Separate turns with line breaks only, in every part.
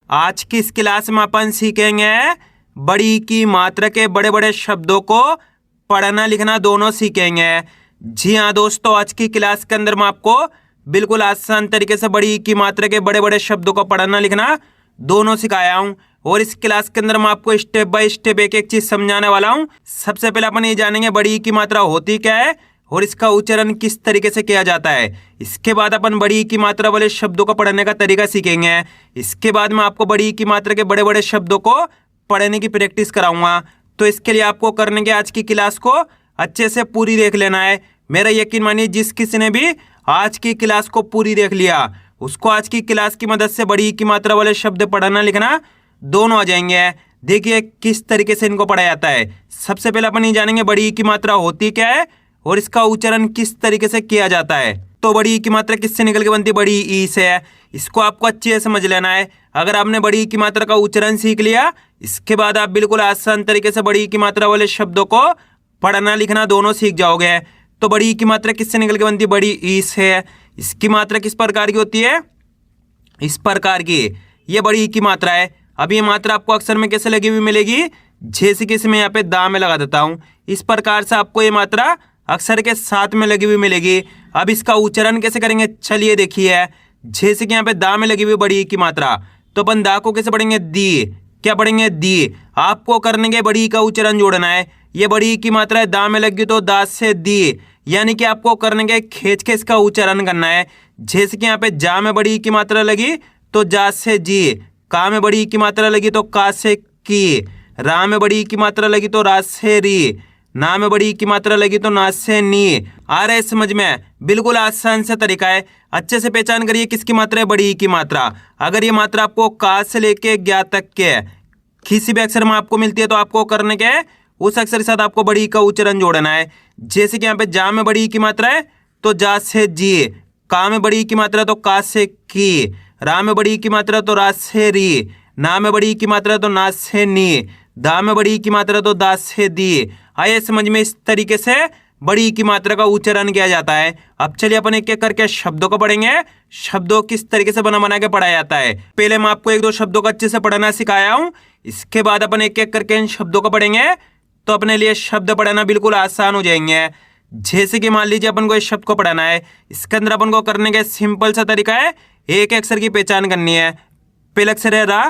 आज की इस क्लास में अपन सीखेंगे बड़ी की मात्रा के बड़े बड़े शब्दों को पढ़ना लिखना दोनों सीखेंगे। जी हाँ दोस्तों, आज की क्लास के अंदर मैं आपको बिल्कुल आसान तरीके से बड़ी की मात्रा के बड़े बड़े शब्दों को पढ़ना लिखना दोनों सिखाया हूँ। और इस क्लास के अंदर मैं आपको स्टेप बाय स्टेप एक एक चीज समझाने वाला हूँ। सबसे पहले अपन ये जानेंगे बड़ी की मात्रा होती क्या है और इसका उच्चारण किस तरीके से किया जाता है। इसके बाद अपन बड़ी की मात्रा वाले शब्दों को पढ़ने का तरीका सीखेंगे। इसके बाद मैं आपको बड़ी की मात्रा के बड़े बड़े शब्दों को पढ़ने की प्रैक्टिस कराऊंगा। तो इसके लिए आपको करने के आज की क्लास को अच्छे से पूरी देख लेना है। मेरा यकीन मानिए जिस किसी ने भी आज की क्लास को पूरी देख लिया उसको आज की क्लास की मदद से बड़ी की मात्रा वाले शब्द पढ़ना लिखना दोनों आ जाएंगे। देखिए किस तरीके से इनको पढ़ा जाता है। सबसे पहले अपन ये जानेंगे बड़ी की मात्रा होती क्या है और इसका उच्चारण किस तरीके से किया जाता है। तो बड़ी की मात्रा किससे निकल के बनती है? बड़ी ई से है। इसको आपको अच्छे से समझ लेना है। अगर आपने बड़ी की मात्रा का उच्चारण सीख लिया इसके बाद आप बिल्कुल आसान तरीके से बड़ी की मात्रा वाले शब्दों को पढ़ना लिखना दोनों सीख जाओगे। तो बड़ी की मात्रा किससे निकल के बनती है? बड़ी ई से है। इसकी मात्रा किस प्रकार की होती है? इस प्रकार की। ये बड़ी की मात्रा है। अब ये मात्रा आपको अक्षर में कैसे लगी हुई मिलेगी? जैसे कि इसमें यहाँ पे दा में लगा देता हूँ, इस प्रकार से आपको ये मात्रा अक्षर के साथ में लगी हुई मिलेगी। अब इसका उच्चारण कैसे करेंगे? चलिए देखिए, जैसे कि यहाँ पे दा में लगी हुई बड़ी की मात्रा, तो अपन दा को कैसे पढ़ेंगे? दी। क्या पढ़ेंगे? दी। आपको करने के बड़ी का उच्चारण जोड़ना है। ये बड़ी की मात्रा है, दा में लगी तो दा से दी, यानी कि आपको करने के खींच के इसका उच्चारण करना है। जैसे कि यहाँ पे जा में बड़ी की मात्रा लगी तो जा से जी, का में बड़ी की मात्रा लगी तो का से की, रा में बड़ी की मात्रा लगी तो रा से री, ना में बड़ी की मात्रा लगी तो ना से नी। आ रहा है समझ में? बिल्कुल आसान सा तरीका है। अच्छे से पहचान करिए किसकी मात्रा है? बड़ी की मात्रा। अगर ये मात्रा आपको का से लेके ज्ञा तक के किसी भी अक्षर में आपको मिलती है तो आपको करने के उस अक्षर के साथ आपको बड़ी का उच्चारण जोड़ना है। जैसे कि यहाँ पे जा में बड़ी की मात्रा है तो जा से जी, का में बड़ी की मात्रा तो का से की, रा में बड़ी की मात्रा तो रा से री, ना में बड़ी की मात्रा तो ना से नी, दा में बड़ी की मात्रा तो दा से दी। आइए समझ में? इस तरीके से बड़ी की मात्रा का उच्चारण किया जाता है। अब चलिए अपन एक एक करके शब्दों को पढ़ेंगे। शब्दों किस तरीके से बना बना के पढ़ाया जाता है। पहले मैं आपको एक दो शब्दों को अच्छे से पढ़ना सिखाया हूँ, इसके बाद अपन एक एक करके इन शब्दों को पढ़ेंगे तो अपने लिए शब्द पढ़ना बिल्कुल आसान हो जाएंगे। जैसे कि मान लीजिए अपन को इस शब्द को पढ़ना है, इसके अंदर अपन को करने का सिंपल सा तरीका है, एक अक्षर की पहचान करनी है। पहला अक्षर है रा,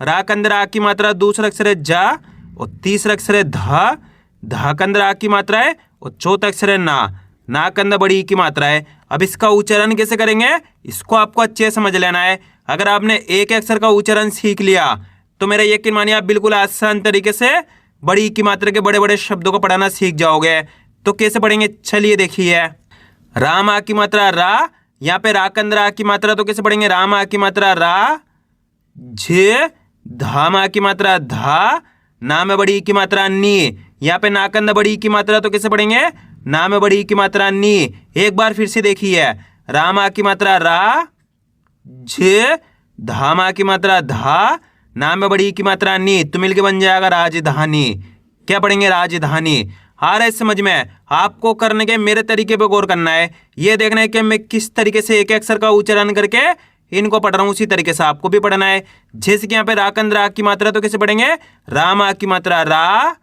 रा के अंदर आ की मात्रा, दूसरा अक्षर है जा और तीसरा अक्षर है धा, धा के अंदर आ की मात्रा है और चौथा अक्षर है ना, ना के अंदर बड़ी की मात्रा है। अब इसका उच्चारण कैसे करेंगे इसको आपको अच्छे से समझ लेना है। अगर आपने एक अक्षर का उच्चारण सीख लिया तो मेरा यकीन मानिए आप बिल्कुल आसान तरीके से बड़ी की मात्रा के बड़े बड़े शब्दों को पढ़ना सीख जाओगे। तो कैसे पढ़ेंगे? चलिए देखिए, राम आ की मात्रा रा, यहाँ पे रा के अंदर आ की मात्रा तो कैसे पढ़ेंगे? राम आ की मात्रा रा, झे, धाम आ की मात्रा धा, ना में बड़ी की मात्रा नी, यहाँ पे ना के अंदर बड़ी की मात्रा तो कैसे पढ़ेंगे? ना में बड़ी की मात्रा नी। एक बार फिर से देखिए, राम आ की मात्रा रा, झे, धाम आ की मात्रा धा, ना में बड़ी की मात्रा नी, तो मिलके बन जाएगा राजधानी। क्या पढ़ेंगे? राजधानी। आ रहा है समझ में? आपको करने के मेरे तरीके पे गौर करना है। ये देखना है कि मैं किस तरीके से एक अक्षर का उच्चारण करके इनको पढ़ रहा हूँ, उसी तरीके से आपको भी पढ़ना है। जैसे कि यहाँ पे रा के अंदर आ की मात्रा तो कैसे पढ़ेंगे? राम आ की मात्रा रा,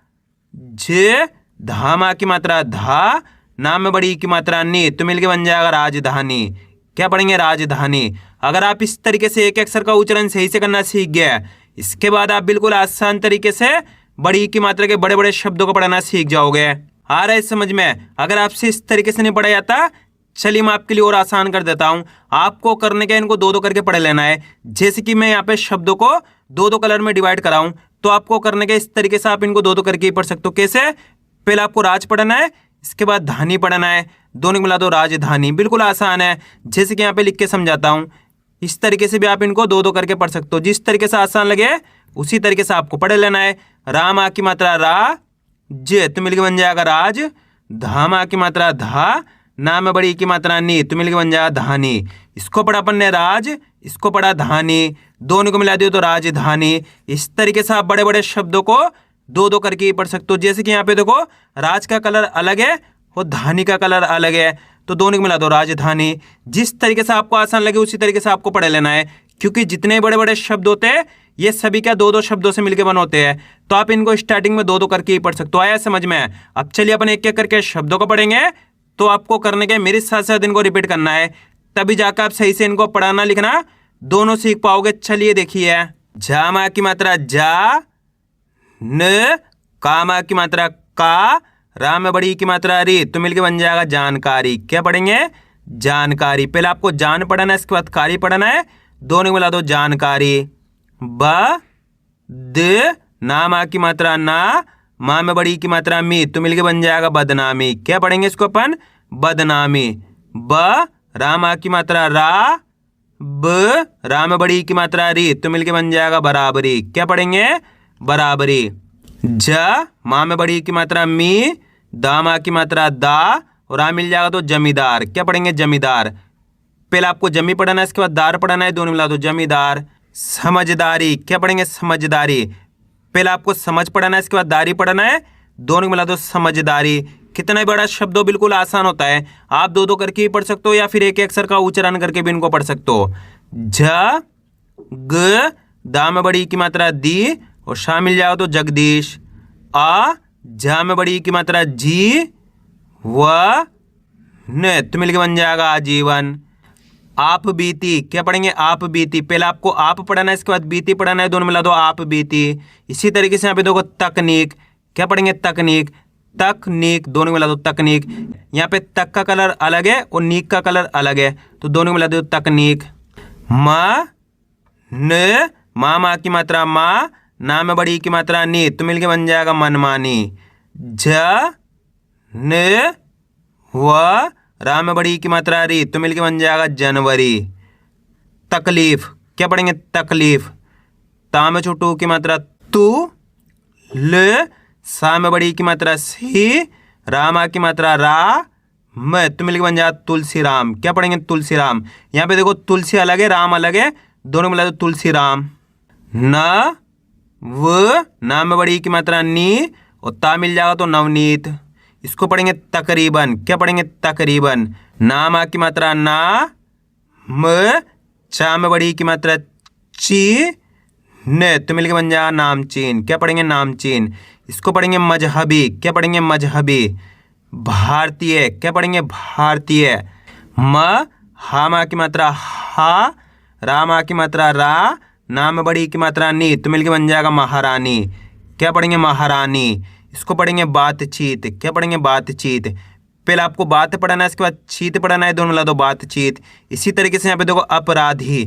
झे, धाम आ की मात्रा धा, ना में बड़ी की मात्रा नी, तो मिलके बन जाएगा राजधानी। क्या पढ़ेंगे? राजधानी। अगर आप इस तरीके से एक अक्षर का उच्चारण सही से करना सीख गए इसके बाद आप बिल्कुल आसान तरीके से बड़ी की मात्रा के बड़े बड़े शब्दों को पढ़ना सीख जाओगे। आ रहा है समझ में? अगर आपसे इस तरीके से नहीं पढ़ा जाता चलिए मैं आपके लिए और आसान कर देता हूं। आपको करने के इनको दो दो करके पढ़ लेना है। जैसे कि मैं यहाँ पे शब्दों को दो दो कलर में डिवाइड कराऊं तो आपको करने के इस तरीके से आप इनको दो दो करके ही पढ़ सकते हो। कैसे? पहले आपको राज पढ़ना है, इसके बाद धानी पढ़ना है, दोनों को मिला दो राजधानी। बिल्कुल आसान है। जैसे कि यहाँ पे लिख के समझाता हूँ, इस तरीके से भी आप इनको दो दो करके पढ़ सकते हो। जिस तरीके से आसान लगे उसी तरीके से आपको पढ़ लेना है। राम आ की मात्रा रा, जे, तो मिलके बन जाएगा राज, धाम आ की मात्रा धा, ना में बड़ी की मात्रा नी, तो मिलके बन जाएगा धानी। इसको पढ़ा अपन ने राज, इसको पढ़ा धानी, दोनों को मिला दियो तो राजधानी। इस तरीके से आप बड़े बड़े शब्दों को दो दो करके ही पढ़ सकते हो। जैसे कि यहाँ पे देखो राज का कलर अलग है और धानी का कलर अलग है, तो दोनों को मिला दो राजधानी। जिस तरीके से आपको आसान लगे उसी तरीके से आपको पढ़ लेना है, क्योंकि जितने बड़े बड़े शब्द होते हैं ये सभी क्या दो दो शब्दों से मिलकर बने होते हैं, तो आप इनको स्टार्टिंग में दो दो करके ही पढ़ सकते हो। आया समझ में? अब चलिए अपन एक एक करके शब्दों को पढ़ेंगे। तो आपको करने के मेरे साथ साथ इनको रिपीट करना है, तभी जाकर आप सही से इनको पढ़ना लिखना दोनों सीख पाओगे। चलिए देखिए, जा माँ की मात्रा जा, न का माँ की मात्रा का, रा में बड़ी की मात्रा री, तो मिलके बन जाएगा जानकारी। क्या पढ़ेंगे? जानकारी। पहले आपको जान पढ़ना है, इसके बाद कारी पढ़ना है, दोनों मिला दो जानकारी। ब द ना माँ की मात्रा ना, माँ में बड़ी की मात्रा मी, तो मिलके बन जाएगा बदनामी। क्या पढ़ेंगे इसको अपन? बदनामी। ब रा माँ की मात्रा रा, ब रा में बड़ी की मात्रा री, तो मिलके बन जाएगा बराबरी। क्या पढ़ेंगे? बराबरी। ज माँ में बड़ी की मात्रा मी, दा माँ की मात्रा दा, और आ मिल जाएगा तो जमींदार। क्या पढ़ेंगे? जमींदार। पहले आपको जमी पढ़ना है, इसके बाद दार पढ़ना है, दोनों मिला दो जमींदार। समझदारी। क्या पढ़ेंगे? समझदारी। पहले आपको समझ पढ़ना है, इसके बाद दारी पढ़ना है, दोनों मिला दो समझदारी। कितना बड़ा शब्द हो, बिल्कुल आसान होता है। आप दो दो करके ही पढ़ सकते हो या फिर एक एक अक्षर का उच्चारण करके भी इनको पढ़ सकते हो। झ ग दा में बड़ी की मात्रा दी, और शा मिल जाएगा तो जगदीश। आ झा में बड़ी की मात्रा जी, व न, तो मिलके बन जाएगा आजीवन। आप बीती। क्या पढ़ेंगे? आप बीती। पहले आपको आप पढ़ना है, इसके बाद बीती पढ़ना है, दोनों मिला दो आप बीती। इसी तरीके से यहाँ पे देखो तकनीक। क्या पढ़ेंगे? तकनीक। तकनीक, दोनों मिला दो तकनीक। यहाँ पे तक का कलर अलग है और नीक का कलर अलग है, तो दोनों मिला दो तकनीक। माँ न, माँ की मात्रा माँ, ना में बड़ी की मात्रा नी, तो मिलके बन जाएगा मनमानी। झ न व रा में बड़ी की मात्रा री, तो मिलके बन जाएगा जनवरी। तकलीफ। क्या पढ़ेंगे? तकलीफ। ता में छोटू की मात्रा तू, ल सा में बड़ी की मात्रा सी, रामा की मात्रा रा, म, तो मिलके बन जाएगा तुलसी राम। क्या पढ़ेंगे? तुलसी राम। यहाँ पे देखो तुलसी अलग है, राम अलग है, दोनों मिला दो तुलसी राम। न व ना में बड़ी की मात्रा नी, और ता मिल जाएगा तो नवनीत। इसको पढ़ेंगे तकरीबन। क्या पढ़ेंगे? तकरीबन। ना माँ की मात्रा ना, म चा में बड़ी की मात्रा ची, न, तो मिलके बन जाएगा नामचीन। क्या पढ़ेंगे? नामचीन। इसको पढ़ेंगे मजहबी। क्या पढ़ेंगे? मजहबी। भारतीय। क्या पढ़ेंगे? भारतीय। म हा माँ की मात्रा हा, रा माँ की मात्रा रा, ना में बड़ी की मात्रा नी, तो मिलके बन जाएगा महारानी। क्या पढ़ेंगे? महारानी। इसको पढ़ेंगे बातचीत। क्या पढ़ेंगे? बातचीत। पहले आपको बात पढ़ना है, इसके बाद चीत पढ़ना है, दोनों मिला दो बातचीत। इसी तरीके से यहाँ पे देखो अपराधी।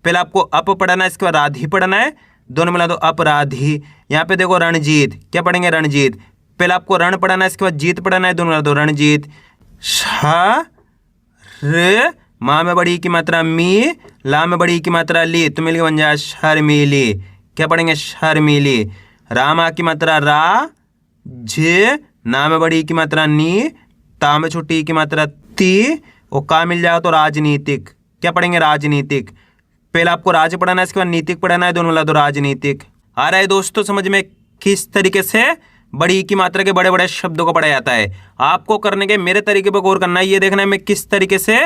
पहले आपको अप पढ़ना है, इसके बाद राधी पढ़ना है, दोनों मिला दो अपराधी। यहाँ पे देखो रणजीत। क्या पढ़ेंगे? रणजीत। पहले आपको रण पढ़ना है, इसके बाद जीत पढ़ना है, दोनों मिला दो रणजीत। श र माँ में बड़ी की मात्रा मी, ला में बड़ी की मात्रा ली, तो मिलके बन जाए शर्मीली। क्या पढ़ेंगे? शर्मीली। रामा की मात्रा रा, झ ना में बड़ी की मात्रा नी, ता में छोटी की मात्रा ती, और का मिल जाएगा तो राजनीतिक। क्या पढ़ेंगे? राजनीतिक। पहले आपको राज पढ़ना है, इसके बाद नीतिक पढ़ना है, दोनों मिला दो राजनीतिक। आ रहा है दोस्तों समझ में किस तरीके से बड़ी की मात्रा के बड़े बड़े शब्दों को पढ़ा जाता है? आपको करने के मेरे तरीके पर गौर करना है, ये देखना है मैं किस तरीके से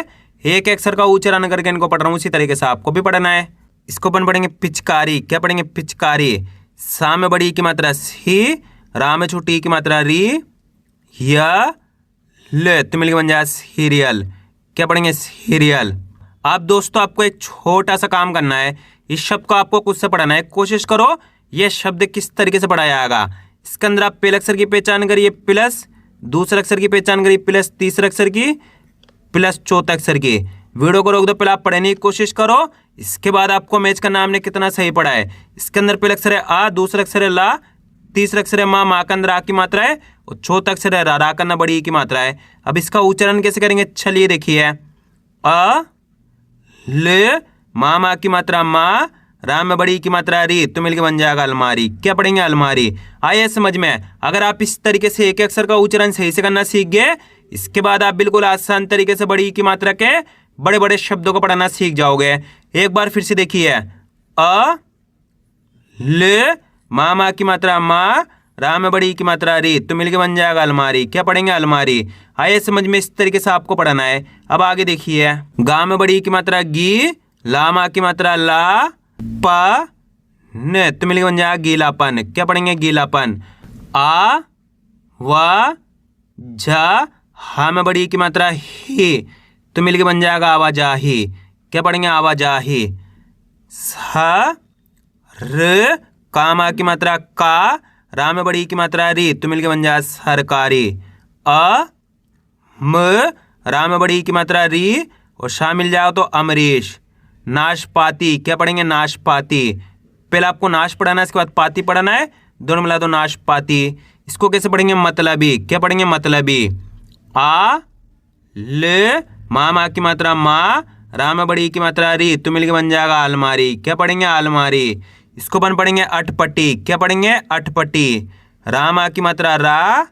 एक अक्षर का उच्चारण करके इनको पढ़ रहा हूँ, उसी तरीके से आपको भी पढ़ना है। इसको अपन पढ़ेंगे पिचकारी। क्या पढ़ेंगे? पिचकारी। सा में बड़ी की मात्रा सी, रा में छोटी की मात्रा री, या ल, तो मिलके बन जाए सीरियल। क्या पढ़ेंगे? सीरियल। आप दोस्तों आपको एक छोटा सा काम करना है, इस शब्द को आपको खुद से पढ़ना है। कोशिश करो यह शब्द किस तरीके से पढ़ा जाएगा। इसके अंदर आप पहले अक्षर की पहचान करिए प्लस, दूसरे अक्षर की पहचान करिए प्लस, तीसरे अक्षर की प्लस, चौथे अक्षर की। वीडियो को रोक दो, पहले आप पढ़ने की कोशिश करो, इसके बाद आपको मैच करना हमने कितना सही पढ़ा है। इसके अंदर पहले अक्षर है आ, दूसरा अक्षर है ला, तीसरा अक्षर है माँ के अंदर आ की मात्रा है, और चौथा अक्षर है रा का अंदर बड़ी की मात्रा है। अब इसका उच्चारण कैसे करेंगे? चलिए देखिए, अ ल माँ की मात्रा माँ, रा में बड़ी की मात्रा री, तो मिलके बन जाएगा अलमारी। क्या पढ़ेंगे? अलमारी। आइए समझ में। अगर आप इस तरीके से एक अक्षर का उच्चारण सही से करना सीख गए, इसके बाद आप बिल्कुल आसान तरीके से बड़ी की मात्रा के बड़े बड़े शब्दों को पढ़ना सीख जाओगे। एक बार फिर से देखिए, अ ल माँ की मात्रा माँ, रा में बड़ी की मात्रा री, तो मिलके बन जाएगा अलमारी। क्या पढ़ेंगे? अलमारी। आइए समझ में, इस तरीके से आपको पढ़ना है। अब आगे देखिए, गा में बड़ी की मात्रा गी, ला माँ की मात्रा ला, पा न तो मिलके बन जाएगा गीलापन। क्या पढ़ेंगे? गीलापन। आ वा जा हा में बड़ी की मात्रा ही, तो मिलके बन जाएगा आवाजाही। क्या पढ़ेंगे? आवाजाही। सा र का मा की मात्रा का, रा में बड़ी की मात्रा री, तो मिलके बन जाएगा सरकारी। अ म रा में बड़ी की मात्रा री और शा मिल जाएगा तो अमरीश। नाशपाती। क्या पढ़ेंगे? नाशपाती। पहले आपको नाश पढ़ाना है, इसके बाद पाती पढ़ाना है, दोनों मिला दो नाशपाती। इसको कैसे पढ़ेंगे? मतलबी। क्या पढ़ेंगे? मतलबी। आ ल मा की मात्रा मा, रा में बड़ी की मात्रा री, तो मिलके बन जाएगा अलमारी। क्या पढ़ेंगे? अलमारी। इसको अपन पढ़ेंगे अटपटी। क्या पढ़ेंगे? अटपटी। रा मा की मात्रा रा,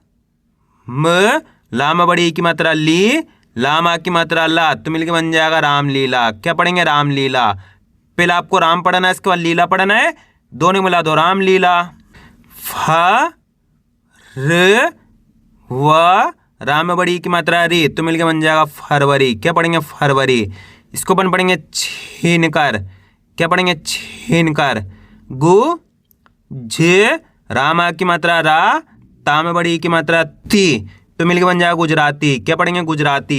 म ला में बड़ी की मात्रा ली, ला मा की मात्रा ला, तो मिलके बन जाएगा रामलीला। क्या पढ़ेंगे? रामलीला। पहले आपको राम पढ़ना है, इसके बाद लीला पढ़ना है, दोनों मिला दो रामलीला। फ र व रा में बड़ी की मात्रा री, तो मिलके बन जाएगा फरवरी। क्या पढ़ेंगे? फरवरी। इसको अपन पढ़ेंगे छीन कर। क्या पढ़ेंगे? छीन कर। गु जे रा मा की मात्रा रा, ता में बड़ी की मात्रा ती, तो मिलके बन जाएगा गुजराती। क्या पढ़ेंगे? गुजराती।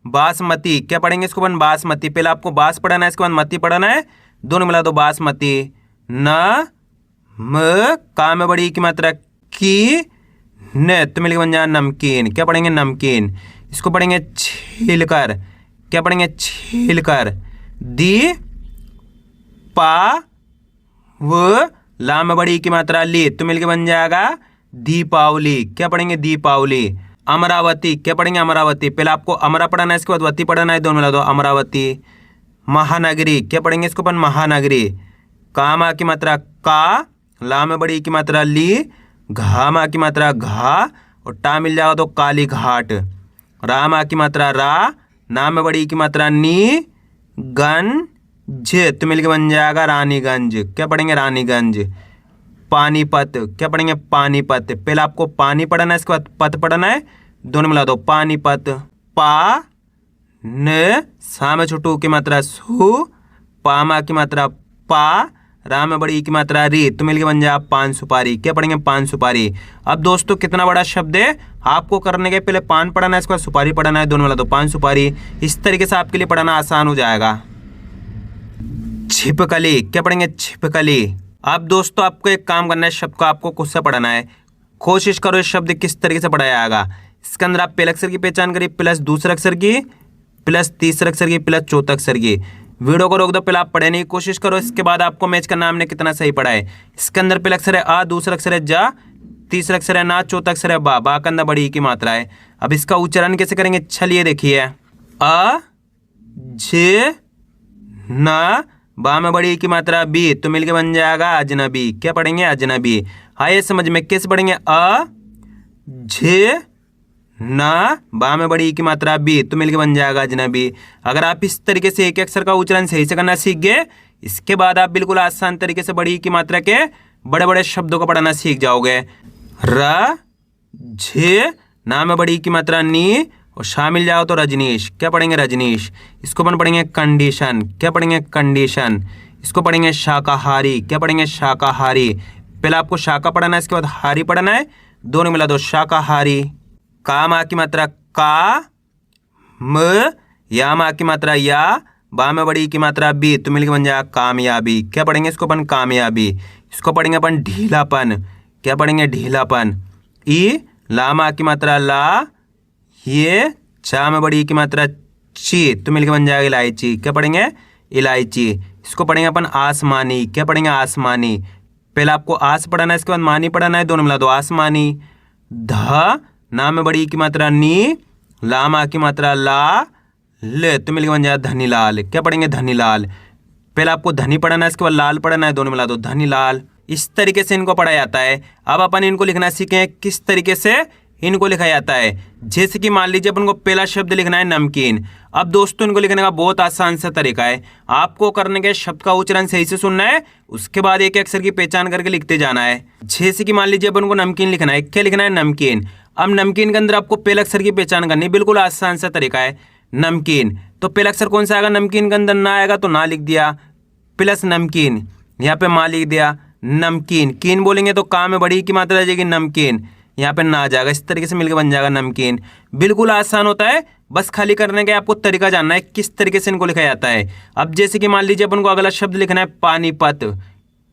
बासमती। क्या पढ़ेंगे? इसको अपन बासमती। पहले आपको बास पढ़ना है, इसके बाद मती पढ़ना है, दोनों मिला दो बासमती। न म का में बड़ी की मात्रा की, न तो मिलके बन जाएगा नमकीन। क्या पढ़ेंगे? नमकीन। इसको पढ़ेंगे छील कर। क्या पढ़ेंगे? छील कर। दी पा व ला में बड़ी की मात्रा ली, तो मिलके बन जाएगा दीपावली। क्या पढ़ेंगे? दीपावली। अमरावती। क्या पढ़ेंगे? अमरावती। पहले आपको अमरा पढ़ना है, इसके बाद वती पढ़ना है, दोनों मिला दो अमरावती। महानगरी। क्या पढ़ेंगे? इसको अपन महानगरी। का मा की मात्रा का, ला में बड़ी की मात्रा ली, घा मा की मात्रा घा और टा मिल जाएगा तो काली घाट। रा मा की मात्रा रा, ना में बड़ी की मात्रा नी, गन जे, तो मिलके बन जाएगा रानीगंज। क्या पढ़ेंगे? रानीगंज। पानीपत। क्या पढ़ेंगे? पानीपत। पहले आपको पानी पढ़ना है, इसके बाद पत पढ़ना है, दोनों मिला दो पानीपत। पा न सा में छोटू की मात्रा सु, पा मा की मात्रा पा, रा में बड़ी की मात्रा री, तो मिलके बन जाए पान सुपारी। क्या पढ़ेंगे? पान सुपारी। अब दोस्तों कितना बड़ा शब्द है, आपको करने के पहले पान पढ़ना है, इसके बाद सुपारी पढ़ना है, दोनों मिला दो पान सुपारी। इस तरीके से आपके लिए पढ़ना आसान हो जाएगा। छिपकली। क्या पढ़ेंगे? छिपकली। अब दोस्तों आपको एक काम करना है, शब्द को आपको खुद से पढ़ना है। कोशिश करो इस शब्द किस तरीके से पढ़ा जाएगा। इसके अंदर आप पहले अक्षर की पहचान करिए, प्लस दूसरे अक्षर की, प्लस तीसरे अक्षर की, प्लस चौथे अक्षर की। वीडियो को रोक दो, पहले आप पढ़ने की कोशिश करो, इसके बाद आपको मैच करना हमने कितना सही पढ़ा है। इसके अंदर पहले अक्षर है आ, दूसरा अक्षर है जा, तीसरा अक्षर है ना, चौथा अक्षर है बा, बा के अंदर बड़ी की मात्रा है। अब इसका उच्चारण कैसे करेंगे? चलिए देखिए। अ जे ना, बा में बड़ी की मात्रा बी, तो मिलके बन जाएगा अजनबी। क्या पढ़ेंगे? अजनबी। आइए समझ में कैसे पढ़ेंगे? अ जे ना, बा में बड़ी की मात्रा बी, तो मिलके बन जाएगा अजनबी। अगर आप इस तरीके से एक अक्षर का उच्चारण सही से करना सीख गए, इसके बाद आप बिल्कुल आसान तरीके से बड़ी की मात्रा के बड़े बड़े शब्दों को पढ़ना सीख जाओगे। र झे ना में बड़ी की मात्रा नी और शामिल जाओ तो रजनीश। क्या पढ़ेंगे? रजनीश। इसको अपन पढ़ेंगे कंडीशन। क्या पढ़ेंगे? कंडीशन। इसको पढ़ेंगे शाकाहारी। क्या पढ़ेंगे? शाकाहारी। पहले आपको शाका पढ़ना है, इसके बाद हारी पढ़ना है, दोनों मिला दो शाकाहारी। का मा की मात्रा का, म या मा की मात्रा या, बा में बड़ी की मात्रा बी, तो मिलकर बन जाएगा कामयाबी। क्या पढ़ेंगे? इसको अपन कामयाबी। इसको पढ़ेंगे अपन ढीलापन। क्या पढ़ेंगे? ढीलापन। ई ला मा की मात्रा ला, ये चा में बड़ी की मात्रा ची, तो मिलकर बन जाएगा इलायची। क्या पढ़ेंगे? इलायची। इसको पढ़ेंगे अपन आसमानी। क्या पढ़ेंगे? आसमानी। पहले आपको आस पढ़ना है, इसके बाद मानी पढ़ना है, दोनों मिला दो आसमानी। ध ना में बड़ी की मात्रा नी, ला मा की मात्रा ला, ले, तो मिलकर बन जाएगा धनीलाल। क्या पढ़ेंगे? धनीलाल। पहले आपको धनी पढ़ना है, इसके बाद लाल पढ़ना है, दोनों मिला दो धनीलाल। इस तरीके से इनको पढ़ा जाता है। अब अपन इनको लिखना सीखें किस तरीके से इनको लिखा जाता है। जैसे कि मान लीजिए अपन को पहला शब्द लिखना है नमकीन। अब दोस्तों इनको लिखने का बहुत आसान सा तरीका है। आपको करने के शब्द का उच्चारण सही से सुनना है, उसके बाद एक अक्षर की पहचान करके लिखते जाना है। जैसे कि मान लीजिए अपन को नमकीन लिखना है। क्या लिखना है? नमकीन। अब नमकीन के अंदर आपको पहले अक्षर की पहचान करनी है, बिल्कुल आसान सा तरीका है। नमकीन तो पहला अक्षर कौन सा आएगा? नमकीन के अंदर ना आएगा तो ना लिख दिया, प्लस नमकीन। यहाँ पे मा लिख दिया। नमकीन, कीन बोलेंगे तो का में बड़ी की मात्रा आ जाएगी नमकीन, यहाँ पे ना आ जाएगा, इस तरीके से मिलकर बन जाएगा नमकीन। बिल्कुल आसान होता है, बस खाली करने का आपको तरीका जानना है किस तरीके से इनको लिखा जाता है। अब जैसे कि मान लीजिए अपन को अगला शब्द लिखना है पानीपत।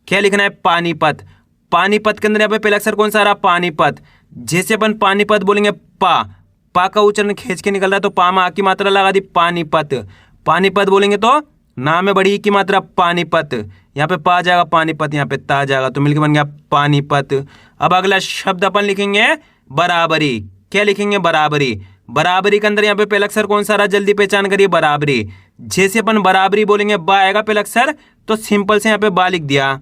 क्या लिखना है? पानीपत। पानीपत के अंदर यहाँ पे पहला अक्षर कौन सा आ रहा? पानीपत। जैसे अपन पानीपत बोलेंगे पा का उच्चारण खींच के निकल रहा है तो पा में आ की मात्रा लगा दी पानीपत। पानीपत बोलेंगे तो ना में बड़ी की मात्रा पानीपत, यहाँ पे पा जाएगा पानीपत, यहाँ पे ता जाएगा, तो मिलकर बन गया पानीपत। अब अगला शब्द अपन लिखेंगे बराबरी। क्या लिखेंगे? बराबरी। बराबरी के अंदर यहाँ पे पहला अक्षर कौन सा रहा? जल्दी पहचान करिए, बराबरी। जैसे अपन बराबरी बोलेंगे बा आएगा पहला अक्षर, तो सिंपल से यहाँ पे बा लिख दिया,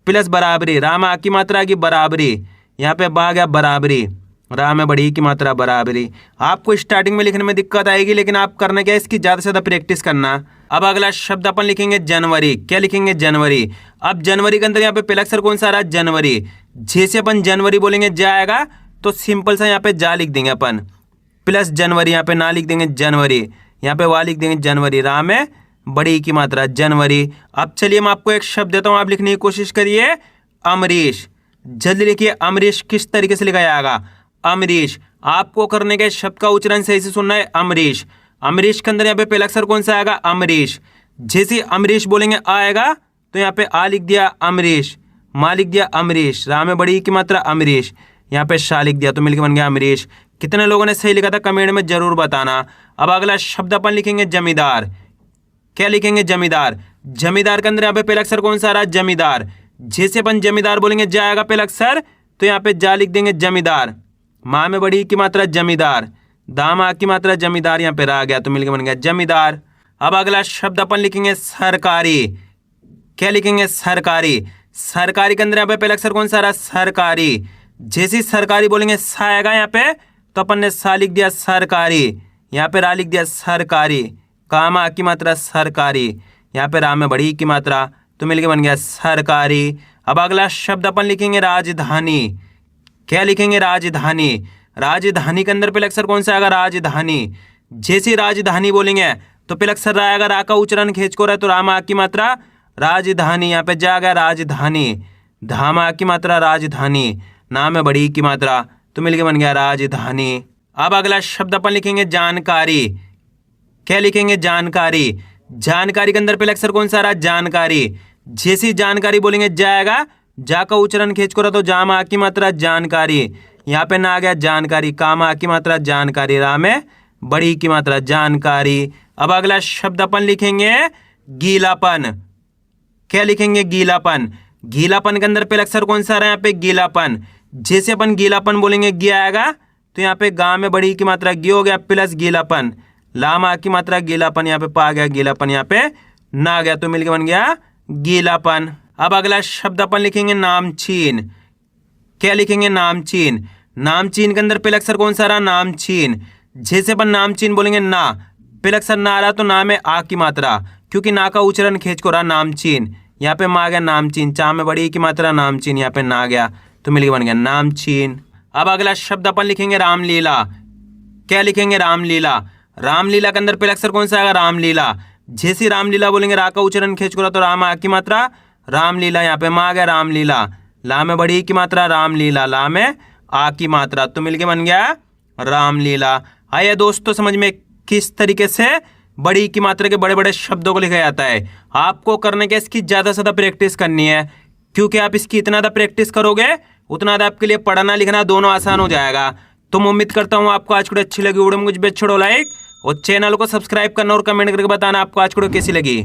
प्लस बराबरी, राम आ की मात्रा आ गई बराबरी, यहाँ पे बा गया बराबरी, राम में बड़ी की मात्रा बराबरी। आपको स्टार्टिंग में लिखने में दिक्कत आएगी, लेकिन आप करना क्या है, इसकी ज़्यादा से ज़्यादा प्रैक्टिस करना। अब अगला शब्द अपन लिखेंगे जनवरी। क्या लिखेंगे? जनवरी। अब जनवरी के अंदर यहाँ पे पहला अक्षर कौन सा आ रहा है? जनवरी। जैसे अपन जनवरी बोलेंगे जा आएगा, तो सिंपल सा यहाँ पे जा लिख देंगे अपन, प्लस जनवरी, यहाँ पे ना लिख देंगे जनवरी, यहाँ पे वा लिख देंगे जनवरी, राम में बड़ी की मात्रा जनवरी। अब चलिए मैं आपको एक शब्द देता हूँ, आप लिखने की कोशिश करिए, अमरीश। जल्दी लिखिए, अमरीश किस तरीके से लिखा जाएगा? अमरीश। आपको करने के शब्द का उच्चारण सही से सुनना है, अमरीश। अमरीश के अंदर यहाँ पे पहला अक्षर कौन सा आएगा? अमरीश। जैसे अमरीश बोलेंगे आएगा, तो यहाँ पे आ लिख दिया अमरीश, मा लिख दिया अमरीश, राम में बड़ी की मात्रा अमरीश, यहाँ पे शाह लिख दिया, तो मिलकर बन गया अमरीश। कितने लोगों ने सही लिखा था कमेंट में जरूर बताना। अब अगला शब्द अपन लिखेंगे जमींदार। क्या लिखेंगे? जमींदार। जमींदार के अंदर यहाँ पे पहला अक्षर कौन सा आ रहा है? जमींदार। जैसे अपन जमींदार बोलेंगे जाएगा पहला अक्षर, तो यहाँ पे जा लिख देंगे जमींदार, माँ में बड़ी की मात्रा जमींदार, दाम आ की मात्रा जमींदार, यहाँ पे रह गया, तो मिलकर बन गया जमींदार। अब अगला शब्द अपन लिखेंगे सरकारी। क्या लिखेंगे? सरकारी। सरकारी के अंदर यहाँ पे पहला अक्षर कौन सा आ रहा है? सरकारी। जैसे सरकारी बोलेंगे सा आएगा यहाँ पे, तो अपन ने सा लिख दिया सरकारी, यहाँ पे रा लिख दिया सरकारी, काम आ की मात्रा सरकारी, यहाँ पे रा में बड़ी की मात्रा, तो मिलके बन गया सरकारी। अब अगला शब्द अपन लिखेंगे राजधानी। क्या लिखेंगे? राजधानी। राजधानी के अंदर पहला अक्षर कौन सा आएगा? राजधानी। जैसे राजधानी बोलेंगे तो पहला अक्षर रा आएगा, रा का उच्चारण खींच को रहा है तो राम आ की मात्रा राजधानी, यहाँ पे जा गया राजधानी, धाम आ की मात्रा राजधानी, नाम है बड़ी की मात्रा, तो मिलके बन गया राजधानी। अब अगला शब्द अपन लिखेंगे जानकारी। क्या लिखेंगे? जानकारी। जानकारी के अंदर पहला अक्षर कौन सा रहा? जानकारी। जैसी जानकारी बोलेंगे जाएगा, जा का उच्चारण खींच को रहा तो जाम आ की मात्रा जानकारी, यहाँ पे ना आ गया जानकारी, काम आ की मात्रा जानकारी, राम है बड़ी की मात्रा जानकारी। अब अगला शब्द अपन लिखेंगे गीलापन। क्या लिखेंगे? गीलापन। गीलापन के अंदर पहला अक्षर कौन सा रहा है? यहाँ पे गीलापन। जैसे अपन गीलापन बोलेंगे गिया आएगा, तो यहाँ पे गा में बड़ी की मात्रा गी हो गया, प्लस गीलापन, लाम आ की मात्रा गीलापन, यहाँ पे पा गया गीलापन, यहाँ पे ना आ गया, तो मिलके बन गया गीलापन। अब अगला शब्द अपन लिखेंगे नामचीन। क्या लिखेंगे? नामचीन। नामचीन के अंदर पहला अक्षर कौन सा रहा? नामचीन। जैसे अपन नामचीन बोलेंगे ना, पहला अक्षर ना आ रहा तो ना में आ की मात्रा, क्योंकि ना का उच्चारण खींच को रहा नामचीन, यहाँ पे मा गया नामचीन, चा में बड़ी की मात्रा नामचीन, यहाँ पे ना गया, तो मिलके बन गया नामचीन। अब अगला शब्द अपन लिखेंगे रामलीला। क्या लिखेंगे? रामलीला। रामलीला के अंदर पहला अक्षर कौन सा आएगा? रामलीला। जैसे रामलीला बोलेंगे रा का उच्चारण खींच को रहा तो राम आ की मात्रा रामलीला, यहाँ पे मा गया रामलीला, ला में बड़ी की मात्रा रामलीला, ला में आ की मात्रा, तो मिलके बन गया रामलीला। आइए दोस्तों समझ में किस तरीके से बड़ी की मात्रा के बड़े बड़े शब्दों को लिखा जाता है। आपको करने के इसकी ज़्यादा से ज़्यादा प्रैक्टिस करनी है, क्योंकि आप इसकी इतना ज़्यादा प्रैक्टिस करोगे उतना ज़्यादा आपके लिए पढ़ना लिखना दोनों आसान हो जाएगा। तो मैं उम्मीद करता हूँ आपको आज वीडियो अच्छी लगी। वीडियो में कुछ भी छोड़ो लाइक और चैनल को सब्सक्राइब करना और कमेंट करके बताना आपको आज वीडियो कैसी लगी।